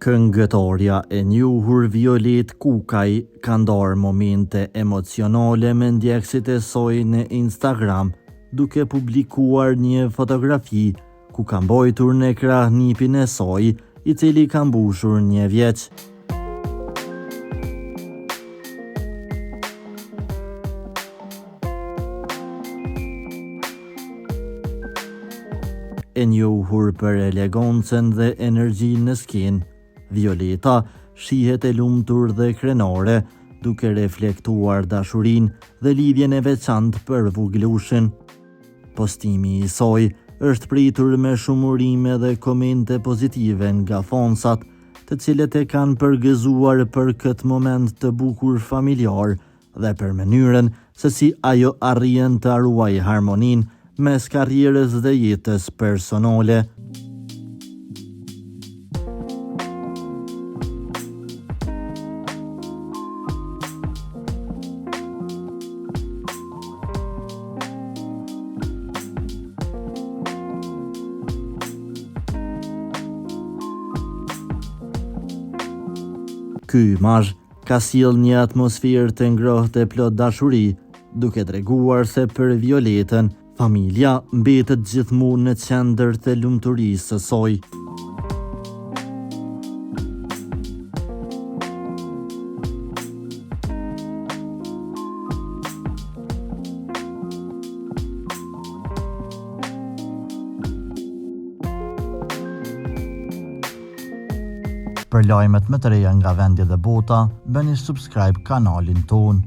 Këngëtarja e njohur Violet Kukaj ka ndarë momente emocionale me ndjekësit e saj në Instagram, duke publikuar një fotografi ku ka mbajtur në krah nipin e saj, i cili ka mbushur 1 vjeç. E njohur për elegancën dhe energjinë në skenë, Violeta shihet e lumtur dhe krenare, duke reflektuar dashurinë dhe lidhjen e veçantë për vogëlushën. Postimi i saj është pritur me shumë urime dhe komente pozitive nga fansat, të cilët e kanë përgëzuar për këtë moment të bukur familjar dhe për mënyrën se si ajo arrin të ruajë harmoninë mes karrierës dhe jetës personale. Ky imazh ka sjellë një atmosferë të ngrohtë e plot dashuri, duke treguar se për Violetën, familja mbetet gjithmonë në qendër të lumturisë së saj. Për lajmet më të reja nga vendi dhe bota, bëni subscribe kanalin ton.